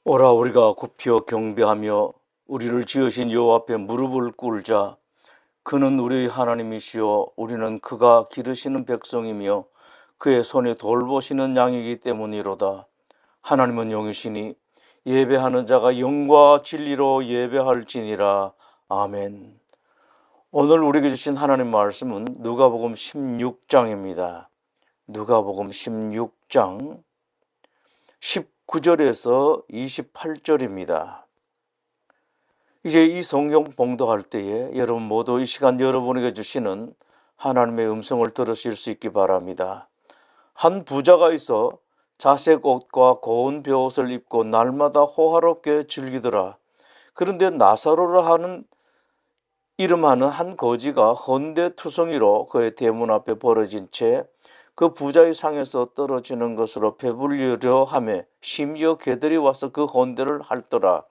오라 우리가 굽혀 경배하며 우리를 지으신 여호와 앞에 무릎을 꿇자. 그는 우리 하나님이시요 우리는 그가 기르시는 백성이며 그의 손에 돌보시는 양이기 때문이로다. 하나님은 영이시니 예배하는 자가 영과 진리로 예배할지니라. 아멘. 오늘 우리에게 주신 하나님 말씀은 누가복음 16장입니다. 누가복음 16장 19절에서 28절입니다. 이제 이 성경 봉독할 때에 여러분 모두 이 시간 여러분에게 주시는 하나님의 음성을 들으실 수 있기 바랍니다. 한 부자가 있어 자색 옷과 고운 베옷을 입고 날마다 호화롭게 즐기더라. 그런데 나사로라 하는 이름하는 한 거지가 헌데투성이로 그의 대문 앞에 벌어진 채 그 부자의 상에서 떨어지는 것으로 배불리려 하며 심지어 개들이 와서 그 헌데를 핥더라.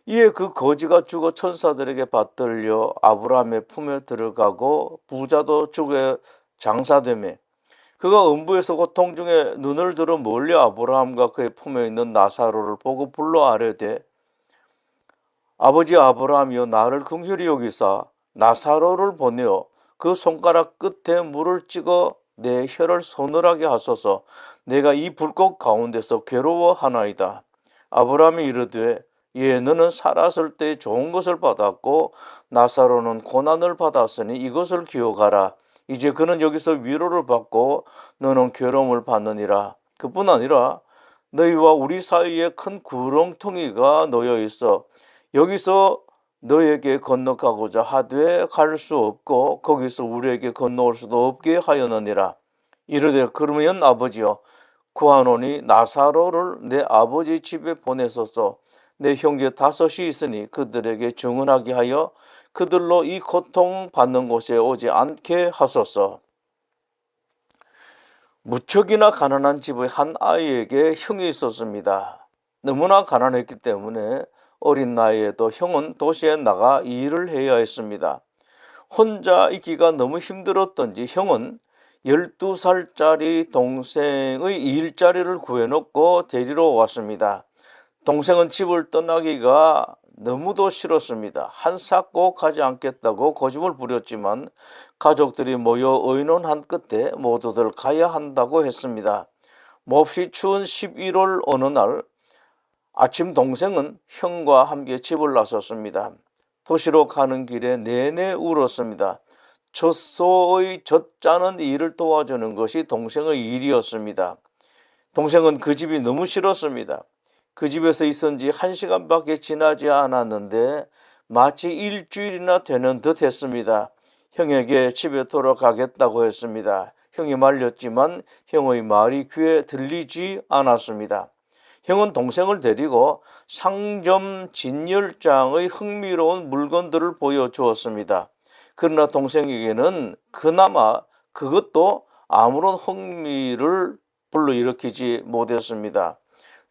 이에 그 거지가 죽어 천사들에게 받들려 아브라함의 품에 들어가고 부자도 죽어 장사되매 그가 음부에서 고통 중에 눈을 들어 멀리 아브라함과 그의 품에 있는 나사로를 보고 불러 아뢰되 아버지 아브라함이여 나를 긍휼히 여기사 나사로를 보내어 그 손가락 끝에 물을 찍어 내 혀를 서늘하게 하소서. 내가 이 불꽃 가운데서 괴로워하나이다. 아브라함이 이르되 예 너는 살았을 때 좋은 것을 받았고 나사로는 고난을 받았으니 이것을 기억하라. 이제 그는 여기서 위로를 받고 너는 괴로움을 받느니라. 그뿐 아니라 너희와 우리 사이에 큰 구렁텅이가 놓여 있어 여기서 너에게 건너가고자 하되 갈 수 없고 거기서 우리에게 건너올 수도 없게 하였느니라. 이르되 그러면 아버지여 구하노니 나사로를 내 아버지 집에 보내소서. 내 형제 5이 있으니 그들에게 증언하게 하여 그들로 이 고통 받는 곳에 오지 않게 하소서. 무척이나 가난한 집의 한 아이에게 형이 있었습니다. 너무나 가난했기 때문에 어린 나이에도 형은 도시에 나가 일을 해야 했습니다. 혼자 있기가 너무 힘들었던지 형은 12살짜리 동생의 일자리를 구해놓고 데리러 왔습니다. 동생은 집을 떠나기가 너무도 싫었습니다. 한사 꼭 가지 않겠다고 고집을 부렸지만 가족들이 모여 의논한 끝에 모두들 가야 한다고 했습니다. 몹시 추운 11월 어느 날 아침 동생은 형과 함께 집을 나섰습니다. 도시로 가는 길에 내내 울었습니다. 젖소의 젖짜는 일을 도와주는 것이 동생의 일이었습니다. 동생은 그 집이 너무 싫었습니다. 그 집에서 있은 지 1시간밖에 지나지 않았는데 마치 일주일이나 되는 듯 했습니다. 형에게 집에 돌아가겠다고 했습니다. 형이 말렸지만 형의 말이 귀에 들리지 않았습니다. 형은 동생을 데리고 상점 진열장의 흥미로운 물건들을 보여주었습니다. 그러나 동생에게는 그나마 그것도 아무런 흥미를 불러일으키지 못했습니다.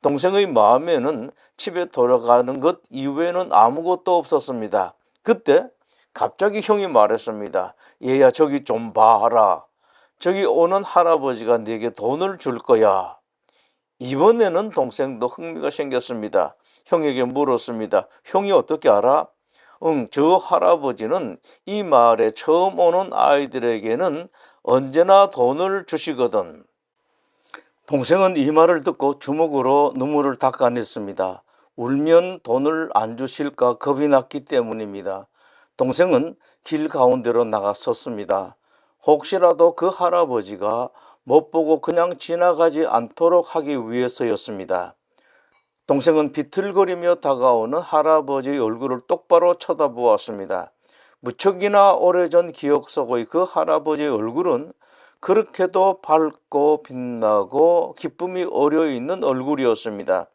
동생의 마음에는 집에 돌아가는 것 이외에는 아무것도 없었습니다. 그때 갑자기 형이 말했습니다. 얘야 저기 좀 봐라. 저기 오는 할아버지가 내게 돈을 줄 거야. 이번에는 동생도 흥미가 생겼습니다. 형에게 물었습니다. 형이 어떻게 알아? 저 할아버지는 이 마을에 처음 오는 아이들에게는 언제나 돈을 주시거든. 동생은 이 말을 듣고 주먹으로 눈물을 닦아냈습니다. 울면 돈을 안 주실까 겁이 났기 때문입니다. 동생은 길 가운데로 나갔었습니다. 혹시라도 그 할아버지가 못 보고 그냥 지나가지 않도록 하기 위해서였습니다. 동생은 비틀거리며 다가오는 할아버지의 얼굴을 똑바로 쳐다보았습니다. 무척이나 오래전 기억 속의 그 할아버지의 얼굴은 그렇게도 밝고 빛나고 기쁨이 어려있는 얼굴이었습니다.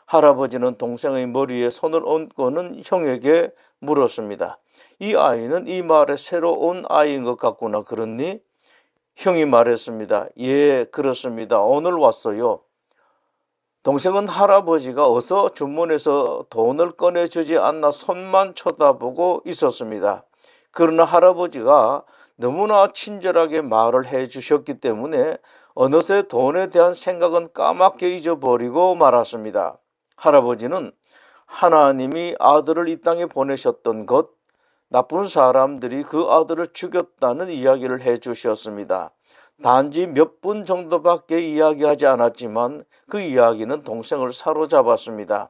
할아버지는 동생의 머리에 손을 얹고는 형에게 물었습니다. 이 아이는 이 마을에 새로 온 아이인 것 같구나. 그렇니? 형이 말했습니다. 예, 그렇습니다. 오늘 왔어요. 동생은 할아버지가 어서 주머니에서 돈을 꺼내주지 않나 손만 쳐다보고 있었습니다. 그러나 할아버지가 너무나 친절하게 말을 해주셨기 때문에 어느새 돈에 대한 생각은 까맣게 잊어버리고 말았습니다. 할아버지는 하나님이 아들을 이 땅에 보내셨던 것, 나쁜 사람들이 그 아들을 죽였다는 이야기를 해 주셨습니다. 단지 몇 분 정도밖에 이야기하지 않았지만 그 이야기는 동생을 사로잡았습니다.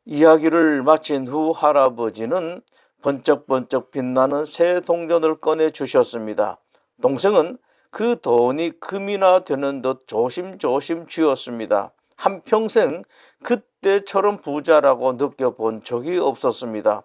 이야기를 마친 후 할아버지는 번쩍번쩍 빛나는 새 동전을 꺼내 주셨습니다. 동생은 그 돈이 금이나 되는 듯 조심조심 쥐었습니다. 한평생 그때처럼 부자라고 느껴본 적이 없었습니다.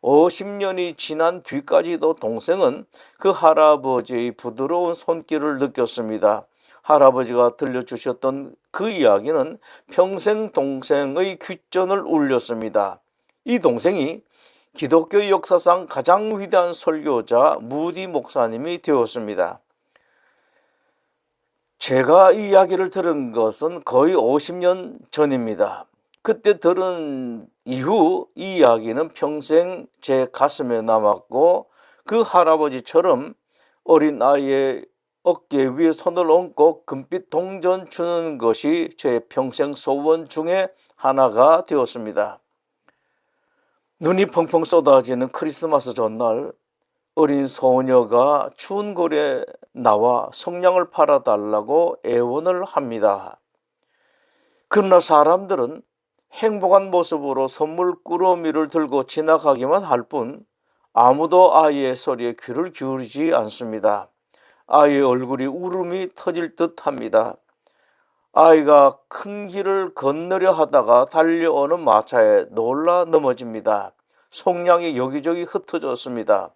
50년이 지난 뒤까지도 동생은 그 할아버지의 부드러운 손길을 느꼈습니다. 할아버지가 들려주셨던 그 이야기는 평생 동생의 귓전을 울렸습니다. 이 동생이 기독교 역사상 가장 위대한 설교자 무디 목사님이 되었습니다. 제가 이 이야기를 들은 것은 거의 50년 전입니다. 그때 들은 이후 이 이야기는 평생 제 가슴에 남았고, 그 할아버지처럼 어린 아이의 어깨 위에 손을 얹고 금빛 동전 주는 것이 제 평생 소원 중에 하나가 되었습니다. 눈이 펑펑 쏟아지는 크리스마스 전날, 어린 소녀가 추운 거리에 나와 성냥을 팔아달라고 애원을 합니다. 그러나 사람들은 행복한 모습으로 선물 꾸러미를 들고 지나가기만 할 뿐 아무도 아이의 소리에 귀를 기울이지 않습니다. 아이의 얼굴이 울음이 터질 듯 합니다. 아이가 큰 길을 건너려 하다가 달려오는 마차에 놀라 넘어집니다. 속량이 여기저기 흩어졌습니다.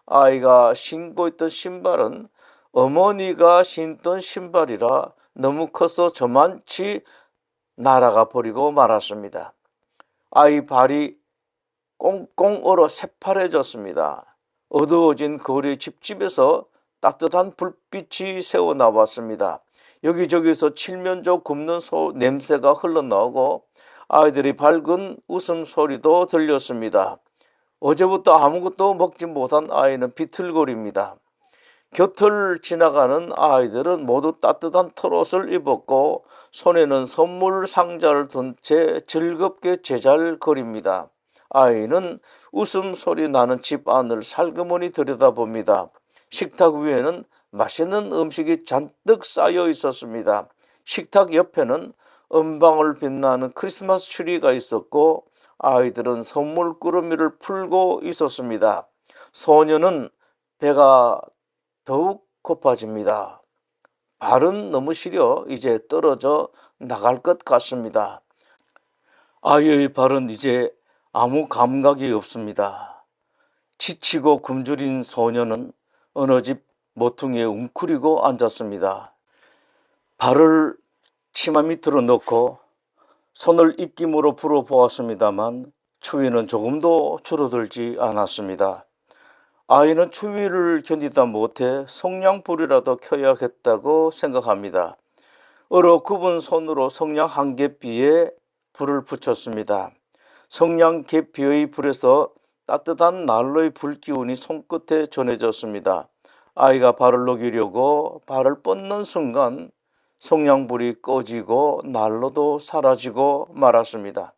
아이가 신고 있던 신발은 어머니가 신던 신발이라 너무 커서 저만치 날아가 버리고 말았습니다. 아이 발이 꽁꽁 얼어 새파래졌습니다. 어두워진 거리 집집에서 따뜻한 불빛이 새어나왔습니다. 여기저기서 칠면조 굽는 냄새가 흘러나오고 아이들이 밝은 웃음소리도 들렸습니다. 어제부터 아무것도 먹지 못한 아이는 비틀거립니다. 곁을 지나가는 아이들은 모두 따뜻한 털옷을 입었고 손에는 선물 상자를 든 채 즐겁게 제잘거립니다. 아이는 웃음소리 나는 집 안을 살그머니 들여다봅니다. 식탁 위에는 맛있는 음식이 잔뜩 쌓여 있었습니다. 식탁 옆에는 은방울 빛나는 크리스마스 트리가 있었고 아이들은 선물 꾸러미를 풀고 있었습니다. 소녀는 배가 더욱 고파집니다. 발은 너무 시려 이제 떨어져 나갈 것 같습니다. 아이의 발은 이제 아무 감각이 없습니다. 지치고 굶주린 소녀는 어느 집 모퉁이에 웅크리고 앉았습니다. 발을 치마 밑으로 넣고 손을 입김으로 불어보았습니다만 추위는 조금도 줄어들지 않았습니다. 아이는 추위를 견디다 못해 성냥불이라도 켜야겠다고 생각합니다. 얼어 굽은 손으로 성냥 한 개비에 불을 붙였습니다. 성냥 계피의 불에서 따뜻한 난로의 불기운이 손끝에 전해졌습니다. 아이가 발을 녹이려고 발을 뻗는 순간 성냥불이 꺼지고 난로도 사라지고 말았습니다.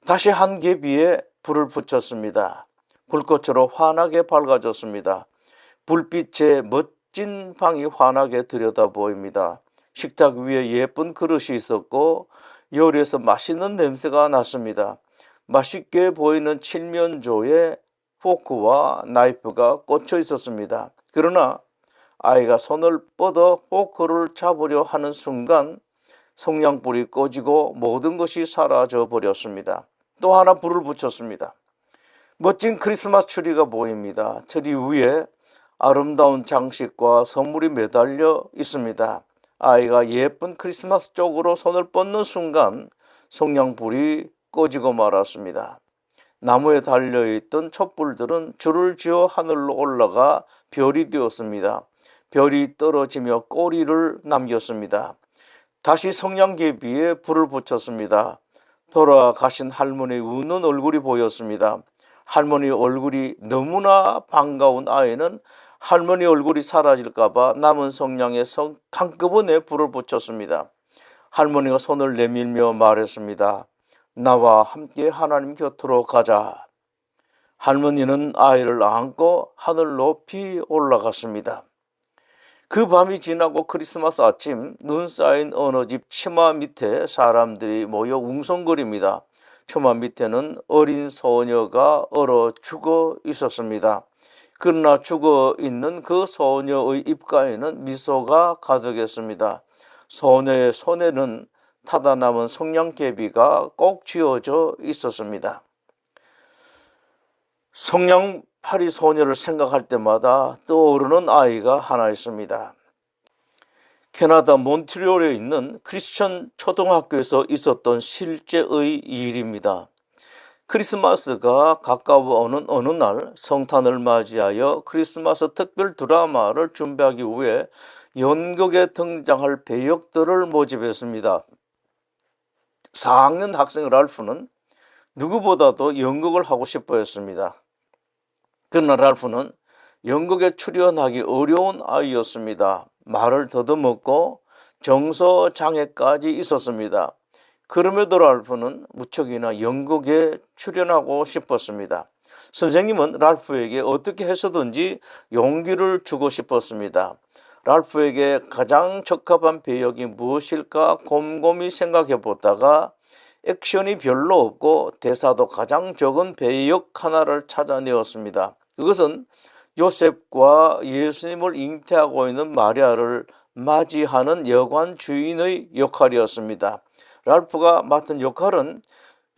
다시 한 개비에 불을 붙였습니다. 불꽃으로 환하게 밝아졌습니다. 불빛에 멋진 방이 환하게 들여다보입니다. 식탁 위에 예쁜 그릇이 있었고 요리에서 맛있는 냄새가 났습니다. 맛있게 보이는 칠면조에 포크와 나이프가 꽂혀 있었습니다. 그러나 아이가 손을 뻗어 포크를 잡으려 하는 순간 성냥불이 꺼지고 모든 것이 사라져 버렸습니다. 또 하나 불을 붙였습니다. 멋진 크리스마스 트리가 보입니다. 트리 위에 아름다운 장식과 선물이 매달려 있습니다. 아이가 예쁜 크리스마스 쪽으로 손을 뻗는 순간 성냥불이 꺼지고 말았습니다. 나무에 달려있던 촛불들은 줄을 지어 하늘로 올라가 별이 되었습니다. 별이 떨어지며 꼬리를 남겼습니다. 다시 성냥개비에 불을 붙였습니다. 돌아가신 할머니의 웃는 얼굴이 보였습니다. 할머니 얼굴이 너무나 반가운 아이는 할머니 얼굴이 사라질까봐 남은 성냥에 한꺼번에 불을 붙였습니다. 할머니가 손을 내밀며 말했습니다. 나와 함께 하나님 곁으로 가자. 할머니는 아이를 안고 하늘 높이 올라갔습니다. 그 밤이 지나고 크리스마스 아침, 눈 쌓인 어느 집 처마 밑에 사람들이 모여 웅성거립니다. 처마 밑에는 어린 소녀가 얼어 죽어 있었습니다. 그러나 죽어 있는 그 소녀의 입가에는 미소가 가득했습니다. 소녀의 손에는 타다 남은 성냥개비가 꼭 쥐어져 있었습니다. 성냥팔이 소녀를 생각할 때마다 떠오르는 아이가 하나 있습니다. 캐나다 몬트리올에 있는 크리스천 초등학교에서 있었던 실제의 일입니다. 크리스마스가 가까워오는 어느 날 성탄을 맞이하여 크리스마스 특별 드라마를 준비하기 위해 연극에 등장할 배역들을 모집했습니다. 4학년 학생 랄프는 누구보다도 연극을 하고 싶어 했습니다. 그러나 랄프는 연극에 출연하기 어려운 아이였습니다. 말을 더듬었고 정서장애까지 있었습니다. 그럼에도 랄프는 무척이나 연극에 출연하고 싶었습니다. 선생님은 랄프에게 어떻게 해서든지 용기를 주고 싶었습니다. 랄프에게 가장 적합한 배역이 무엇일까 곰곰이 생각해 보다가 액션이 별로 없고 대사도 가장 적은 배역 하나를 찾아내었습니다. 그것은 요셉과 예수님을 잉태하고 있는 마리아를 맞이하는 여관 주인의 역할이었습니다. 랄프가 맡은 역할은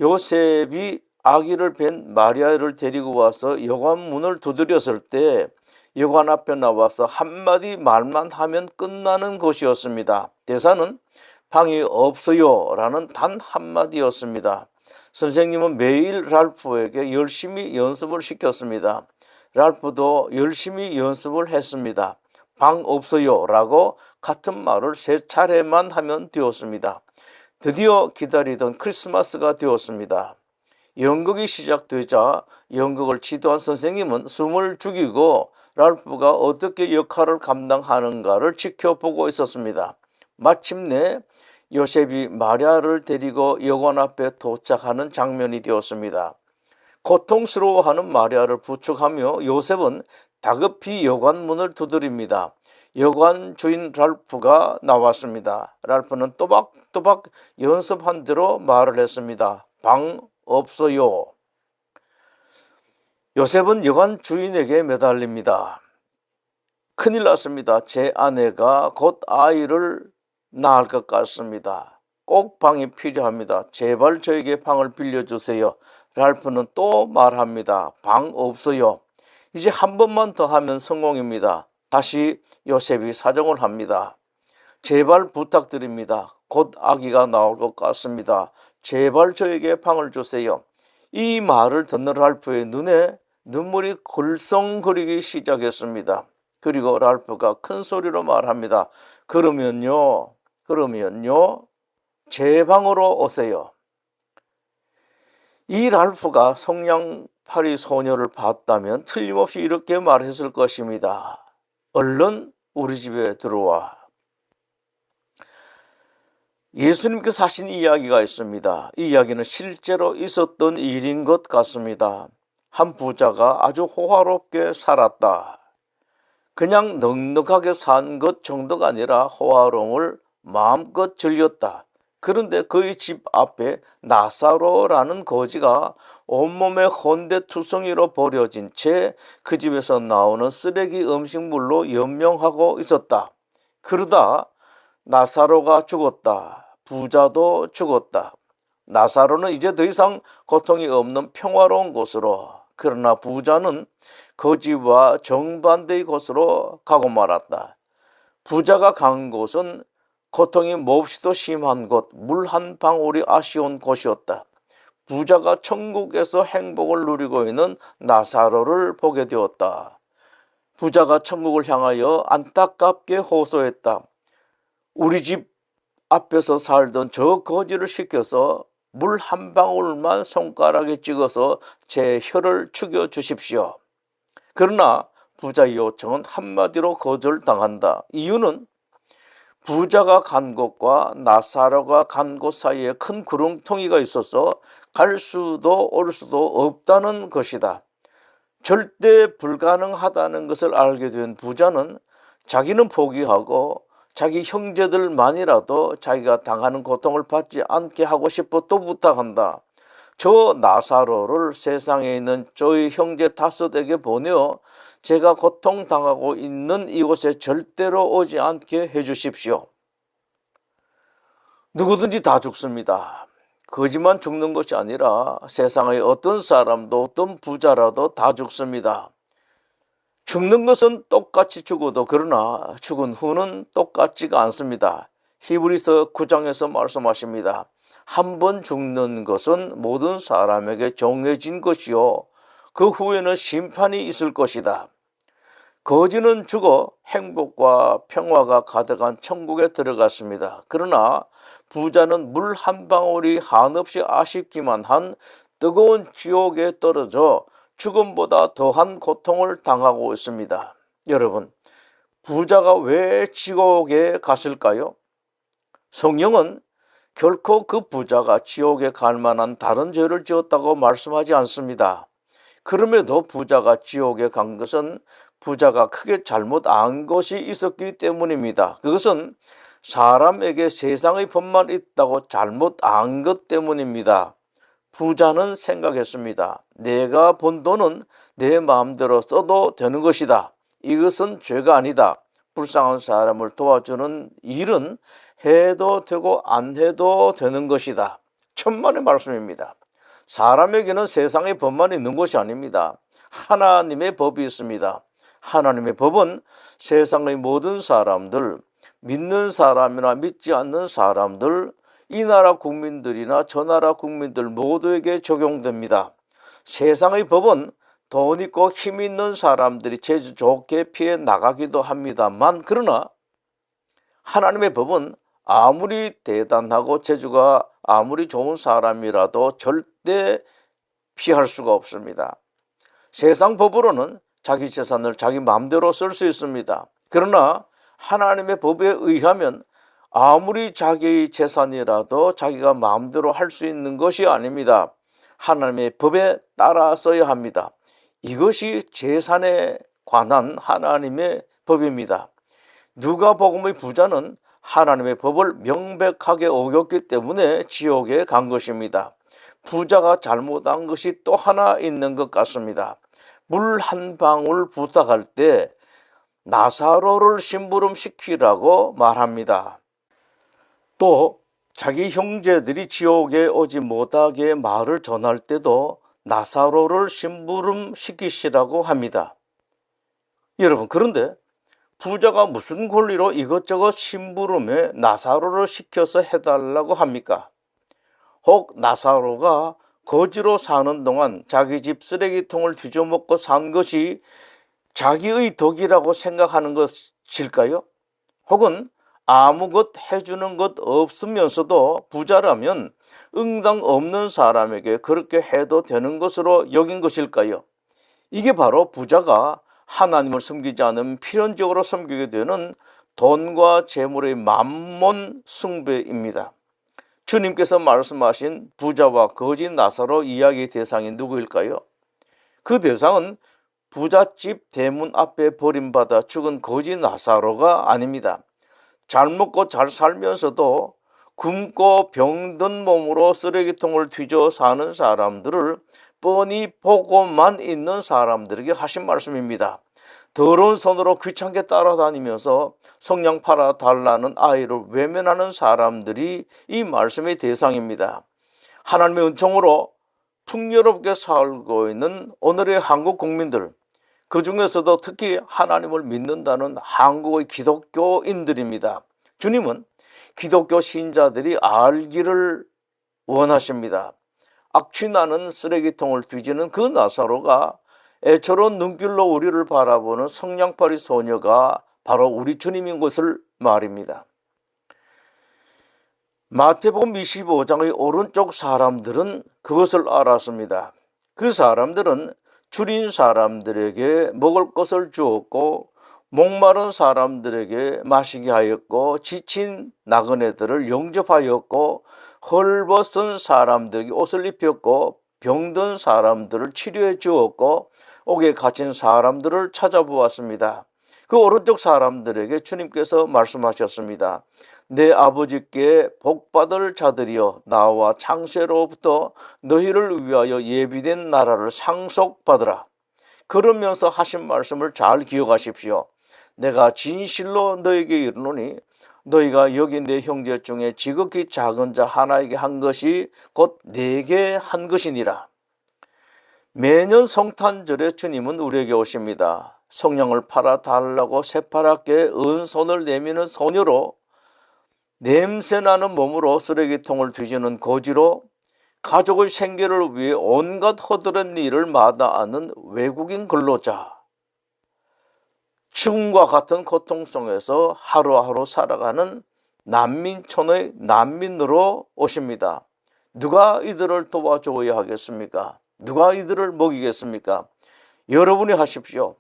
요셉이 아기를 뵌 마리아를 데리고 와서 여관 문을 두드렸을 때 여관 앞에 나와서 한마디 말만 하면 끝나는 것이었습니다. 대사는 방이 없어요 라는 단 한마디였습니다. 선생님은 매일 랄프에게 열심히 연습을 시켰습니다. 랄프도 열심히 연습을 했습니다. 방 없어요 라고 같은 말을 3차례만 하면 되었습니다. 드디어 기다리던 크리스마스가 되었습니다. 연극이 시작되자 연극을 지도한 선생님은 숨을 죽이고 랄프가 어떻게 역할을 감당하는가를 지켜보고 있었습니다. 마침내 요셉이 마리아를 데리고 여관 앞에 도착하는 장면이 되었습니다. 고통스러워하는 마리아를 부축하며 요셉은 다급히 여관 문을 두드립니다. 여관 주인 랄프가 나왔습니다. 랄프는 또박또박 연습한 대로 말을 했습니다. 방 없어요. 요셉은 여관 주인에게 매달립니다. 큰일 났습니다. 제 아내가 곧 아이를 낳을 것 같습니다. 꼭 방이 필요합니다. 제발 저에게 방을 빌려주세요. 랄프는 또 말합니다. 방 없어요. 이제 한 번만 더 하면 성공입니다. 다시 요셉이 사정을 합니다. 제발 부탁드립니다. 곧 아기가 나올 것 같습니다. 제발 저에게 방을 주세요. 이 말을 듣는 랄프의 눈에 눈물이 글썽거리기 시작했습니다. 그리고 랄프가 큰 소리로 말합니다. 그러면요, 제 방으로 오세요. 이 랄프가 성냥팔이 소녀를 봤다면 틀림없이 이렇게 말했을 것입니다. 얼른 우리 집에 들어와. 예수님께서 하신 이야기가 있습니다. 이 이야기는 실제로 있었던 일인 것 같습니다. 한 부자가 아주 호화롭게 살았다. 그냥 넉넉하게 산 것 정도가 아니라 호화로움을 마음껏 즐겼다. 그런데 그의 집 앞에 나사로라는 거지가 온몸에 혼대투성이로 버려진 채 그 집에서 나오는 쓰레기 음식물로 연명하고 있었다. 그러다 나사로가 죽었다. 부자도 죽었다. 나사로는 이제 더 이상 고통이 없는 평화로운 곳으로, 그러나 부자는 거지와 정반대의 곳으로 가고 말았다. 부자가 간 곳은 고통이 몹시도 심한 곳, 물 한 방울이 아쉬운 곳이었다. 부자가 천국에서 행복을 누리고 있는 나사로를 보게 되었다. 부자가 천국을 향하여 안타깝게 호소했다. 우리 집 앞에서 살던 저 거지를 시켜서 물 한 방울만 손가락에 찍어서 제 혀를 죽여 주십시오. 그러나 부자의 요청은 한마디로 거절당한다. 이유는 부자가 간 곳과 나사로가 간 곳 사이에 큰 구렁텅이가 있어서 갈 수도 올 수도 없다는 것이다. 절대 불가능하다는 것을 알게 된 부자는 자기는 포기하고 자기 형제들만이라도 자기가 당하는 고통을 받지 않게 하고 싶어 또 부탁한다. 저 나사로를 세상에 있는 저희 형제 5에게 보내어 제가 고통당하고 있는 이곳에 절대로 오지 않게 해주십시오. 누구든지 다 죽습니다. 거지만 죽는 것이 아니라 세상의 어떤 사람도 어떤 부자라도 다 죽습니다. 죽는 것은 똑같이 죽어도 그러나 죽은 후는 똑같지가 않습니다. 히브리서 9장에서 말씀하십니다. 한 번 죽는 것은 모든 사람에게 정해진 것이요 그 후에는 심판이 있을 것이다. 거지는 죽어 행복과 평화가 가득한 천국에 들어갔습니다. 그러나 부자는 물 한 방울이 한없이 아쉽기만 한 뜨거운 지옥에 떨어져 죽음보다 더한 고통을 당하고 있습니다. 여러분, 부자가 왜 지옥에 갔을까요? 성경은 결코 그 부자가 지옥에 갈 만한 다른 죄를 지었다고 말씀하지 않습니다. 그럼에도 부자가 지옥에 간 것은 부자가 크게 잘못 안 것이 있었기 때문입니다. 그것은 사람에게 세상의 법만 있다고 잘못 안 것 때문입니다. 부자는 생각했습니다. 내가 번 돈은 내 마음대로 써도 되는 것이다. 이것은 죄가 아니다. 불쌍한 사람을 도와주는 일은 해도 되고 안 해도 되는 것이다. 천만의 말씀입니다. 사람에게는 세상의 법만 있는 것이 아닙니다. 하나님의 법이 있습니다. 하나님의 법은 세상의 모든 사람들, 믿는 사람이나 믿지 않는 사람들, 이 나라 국민들이나 저 나라 국민들 모두에게 적용됩니다. 세상의 법은 돈 있고 힘 있는 사람들이 제주 좋게 피해 나가기도 합니다만, 그러나 하나님의 법은 아무리 대단하고 재주가 아무리 좋은 사람이라도 절대 피할 수가 없습니다. 세상 법으로는 자기 재산을 자기 마음대로 쓸 수 있습니다. 그러나 하나님의 법에 의하면 아무리 자기의 재산이라도 자기가 마음대로 할 수 있는 것이 아닙니다. 하나님의 법에 따라 써야 합니다. 이것이 재산에 관한 하나님의 법입니다. 누가복음의 부자는 하나님의 법을 명백하게 어겼기 때문에 지옥에 간 것입니다. 부자가 잘못한 것이 또 하나 있는 것 같습니다. 물 한 방울 부탁할 때 나사로를 심부름시키라고 말합니다. 또 자기 형제들이 지옥에 오지 못하게 말을 전할 때도 나사로를 심부름시키시라고 합니다. 여러분, 그런데 부자가 무슨 권리로 이것저것 심부름에 나사로를 시켜서 해달라고 합니까? 혹 나사로가 거지로 사는 동안 자기 집 쓰레기통을 뒤져먹고 산 것이 자기의 덕이라고 생각하는 것일까요? 혹은 아무 것 해주는 것 없으면서도 부자라면 응당 없는 사람에게 그렇게 해도 되는 것으로 여긴 것일까요? 이게 바로 부자가 하나님을 섬기지 않으면 필연적으로 섬기게 되는 돈과 재물의 만몬 숭배입니다. 주님께서 말씀하신 부자와 거지 나사로 이야기의 대상이 누구일까요? 그 대상은 부잣집 대문 앞에 버림받아 죽은 거지 나사로가 아닙니다. 잘 먹고 잘 살면서도 굶고 병든 몸으로 쓰레기통을 뒤져 사는 사람들을 뻔히 보고만 있는 사람들에게 하신 말씀입니다. 더러운 손으로 귀찮게 따라다니면서 성냥 팔아달라는 아이를 외면하는 사람들이 이 말씀의 대상입니다. 하나님의 은총으로 풍요롭게 살고 있는 오늘의 한국 국민들, 그 중에서도 특히 하나님을 믿는다는 한국의 기독교인들입니다. 주님은 기독교 신자들이 알기를 원하십니다. 악취나는 쓰레기통을 뒤지는 그 나사로가 애처로운 눈길로 우리를 바라보는 성냥팔이 소녀가 바로 우리 주님인 것을 말입니다. 마태복음 25장의 오른쪽 사람들은 그것을 알았습니다. 그 사람들은 줄인 사람들에게 먹을 것을 주었고 목마른 사람들에게 마시게 하였고 지친 나그네들을 영접하였고 헐벗은 사람들에게 옷을 입혔고 병든 사람들을 치료해 주었고 옥에 갇힌 사람들을 찾아보았습니다. 그 오른쪽 사람들에게 주님께서 말씀하셨습니다. 내 아버지께 복받을 자들이여 나와 창세로부터 너희를 위하여 예비된 나라를 상속받으라. 그러면서 하신 말씀을 잘 기억하십시오. 내가 진실로 너에게 이르노니 너희가 여기 내 형제 중에 지극히 작은 자 하나에게 한 것이 곧 내게 한 것이니라. 매년 성탄절에 주님은 우리에게 오십니다. 성냥을 팔아달라고 새파랗게 은손을 내미는 소녀로, 냄새나는 몸으로 쓰레기통을 뒤지는 거지로, 가족의 생계를 위해 온갖 허드렛 일을 마다하는 외국인 근로자, 죽음과 같은 고통 속에서 하루하루 살아가는 난민촌의 난민으로 오십니다. 누가 이들을 도와줘야 하겠습니까? 누가 이들을 먹이겠습니까? 여러분이 하십시오.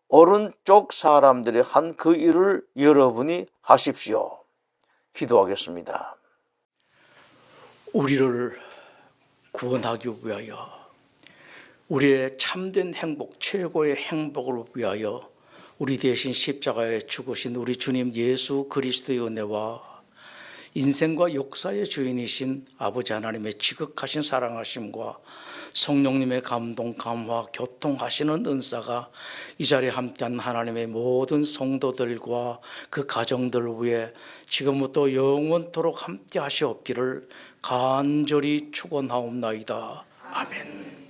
오른쪽 사람들이 한 그 일을 여러분이 하십시오. 기도하겠습니다. 우리를 구원하기 위하여, 우리의 참된 행복, 최고의 행복을 위하여 우리 대신 십자가에 죽으신 우리 주님 예수 그리스도의 은혜와 인생과 역사의 주인이신 아버지 하나님의 지극하신 사랑하심과 성령님의 감동, 감화, 교통하시는 은사가 이 자리에 함께한 하나님의 모든 성도들과 그 가정들을 위해 지금부터 영원토록 함께 하시옵기를 간절히 축원하옵나이다. 아멘.